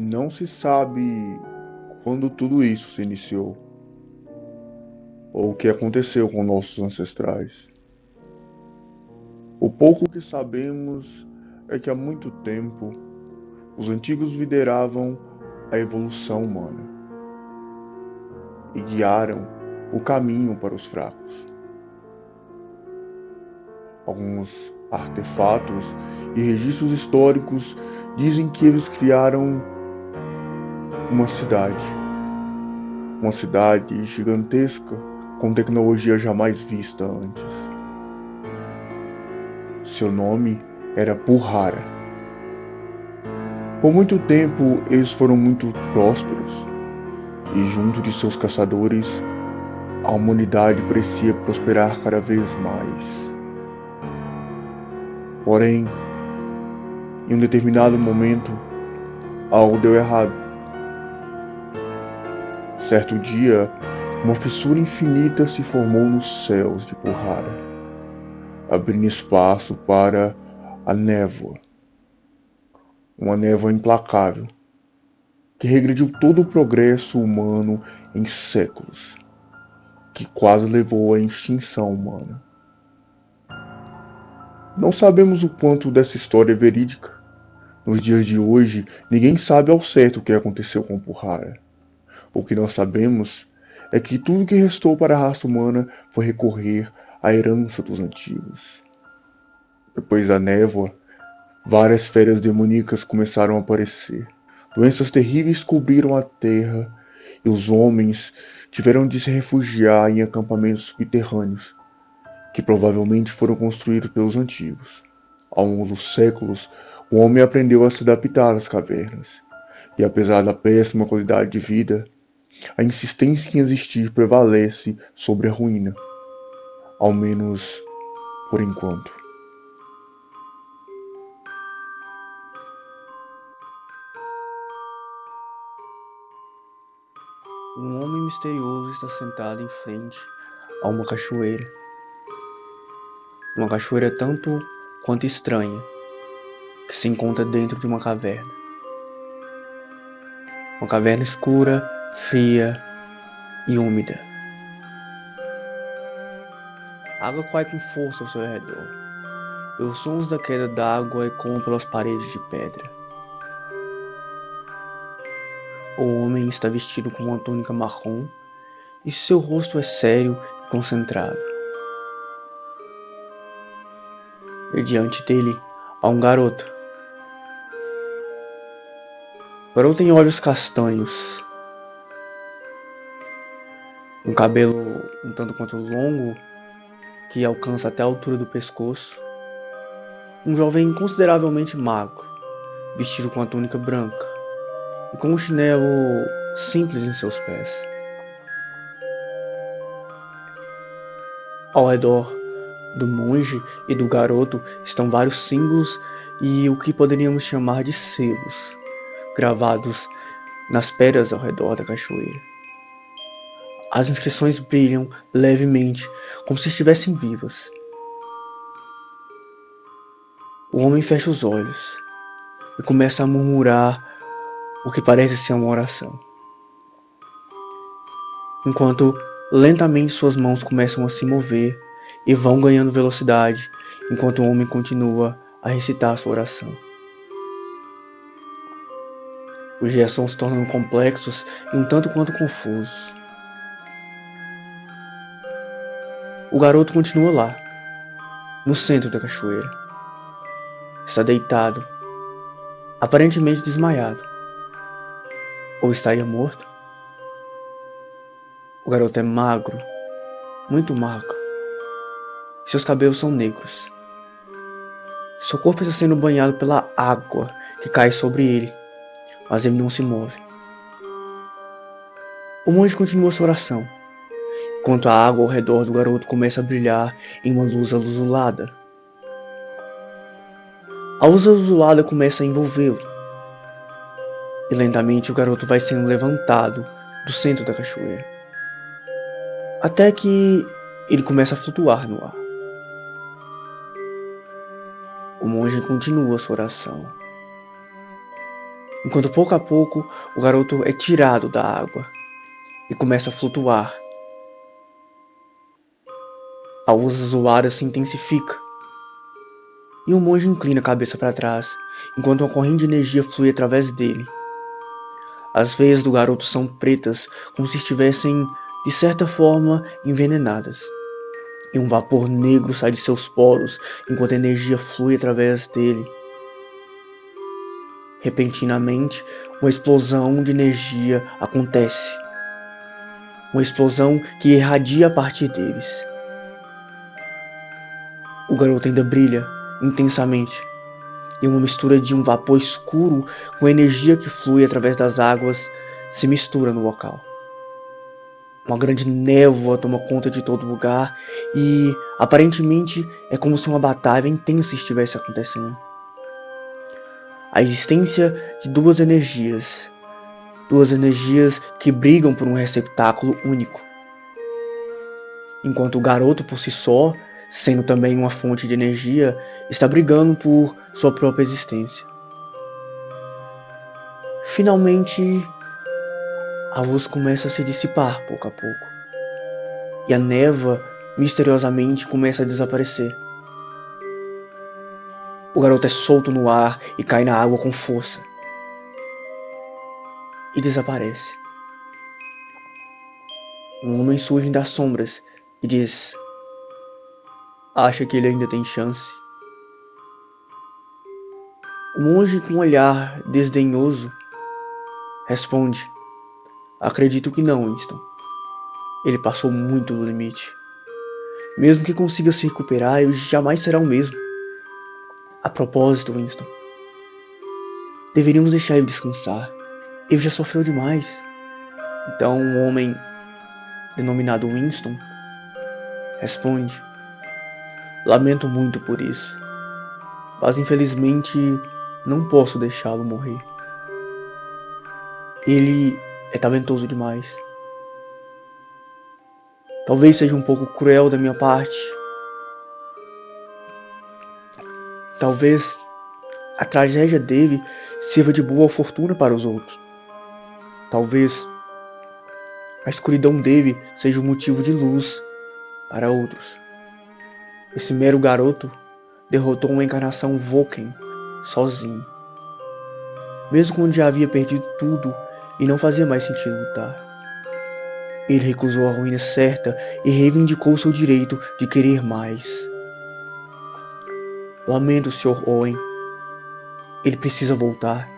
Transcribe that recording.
Não se sabe quando tudo isso se iniciou, ou o que aconteceu com nossos ancestrais. O pouco que sabemos é que há muito tempo os antigos lideravam a evolução humana e guiaram o caminho para os fracos. Alguns artefatos e registros históricos dizem que eles criaram uma cidade gigantesca com tecnologia jamais vista antes. Seu nome era Purhara. Por muito tempo eles foram muito prósperos e junto de seus caçadores a humanidade parecia prosperar cada vez mais. Porém, em um determinado momento, algo deu errado. Certo dia, uma fissura infinita se formou nos céus de Purhara, abrindo espaço para a névoa. Uma névoa implacável, que regrediu todo o progresso humano em séculos, que quase levou à extinção humana. Não sabemos o quanto dessa história é verídica. Nos dias de hoje, ninguém sabe ao certo o que aconteceu com Purhara. O que nós sabemos é que tudo que restou para a raça humana foi recorrer à herança dos antigos. Depois da névoa, várias feras demoníacas começaram a aparecer. Doenças terríveis cobriram a terra e os homens tiveram de se refugiar em acampamentos subterrâneos, que provavelmente foram construídos pelos antigos. Ao longo dos séculos, o homem aprendeu a se adaptar às cavernas, e apesar da péssima qualidade de vida, a insistência em existir prevalece sobre a ruína, ao menos por enquanto. Um homem misterioso está sentado em frente a uma cachoeira. Uma cachoeira tanto quanto estranha, que se encontra dentro de uma caverna. Uma caverna escura, fria e úmida. A água cai com força ao seu redor, e os sons da queda d'água ecoam pelas paredes de pedra. O homem está vestido com uma túnica marrom e seu rosto é sério e concentrado. E diante dele há um garoto. O garoto tem olhos castanhos, um cabelo um tanto quanto longo que alcança até a altura do pescoço. Um jovem consideravelmente magro, vestido com a túnica branca e com um chinelo simples em seus pés. Ao redor do monge e do garoto estão vários símbolos e o que poderíamos chamar de selos, gravados nas pedras ao redor da cachoeira. As inscrições brilham levemente, como se estivessem vivas. O homem fecha os olhos e começa a murmurar o que parece ser uma oração, enquanto lentamente suas mãos começam a se mover e vão ganhando velocidade, enquanto o homem continua a recitar sua oração. Os gestos vão se tornando complexos e um tanto quanto confusos. O garoto continua lá, no centro da cachoeira. Está deitado, aparentemente desmaiado. Ou estaria morto? O garoto é magro, muito magro. Seus cabelos são negros. Seu corpo está sendo banhado pela água que cai sobre ele, mas ele não se move. O monge continua sua oração, enquanto a água ao redor do garoto começa a brilhar em uma luz azulada. A luz azulada começa a envolvê-lo, e lentamente o garoto vai sendo levantado do centro da cachoeira, até que ele começa a flutuar no ar. O monge continua sua oração. enquanto pouco a pouco o garoto é tirado da água e começa a flutuar. A luz azulada se intensifica e o monge inclina a cabeça para trás, enquanto uma corrente de energia flui através dele. As veias do garoto são pretas, como se estivessem, de certa forma, envenenadas. E um vapor negro sai de seus poros, enquanto a energia flui através dele. Repentinamente, uma explosão de energia acontece. Uma explosão que irradia a partir deles. O garoto ainda brilha intensamente, e uma mistura de um vapor escuro com a energia que flui através das águas se mistura no local. Uma grande névoa toma conta de todo lugar e, aparentemente, é como se uma batalha intensa estivesse acontecendo. A existência de duas energias que brigam por um receptáculo único. Enquanto o garoto por si só, sendo também uma fonte de energia, está brigando por sua própria existência. Finalmente, a luz começa a se dissipar pouco a pouco, e a névoa misteriosamente começa a desaparecer. O garoto é solto no ar e cai na água com força. E desaparece. Um homem surge das sombras e diz: acha que ele ainda tem chance? O monge, com um olhar desdenhoso, responde: acredito que não, Winston. Ele passou muito do limite. Mesmo que consiga se recuperar, ele jamais será o mesmo. A propósito, Winston, deveríamos deixar ele descansar. Ele já sofreu demais. Então um homem denominado Winston responde: lamento muito por isso, mas infelizmente não posso deixá-lo morrer. Ele é talentoso demais. Talvez seja um pouco cruel da minha parte. Talvez a tragédia dele sirva de boa fortuna para os outros. Talvez a escuridão dele seja um motivo de luz para outros. Esse mero garoto derrotou uma encarnação Vulcan sozinho. Mesmo quando já havia perdido tudo e não fazia mais sentido lutar. Ele recusou a ruína certa e reivindicou seu direito de querer mais. Lamento, Sr. Owen. Ele precisa voltar.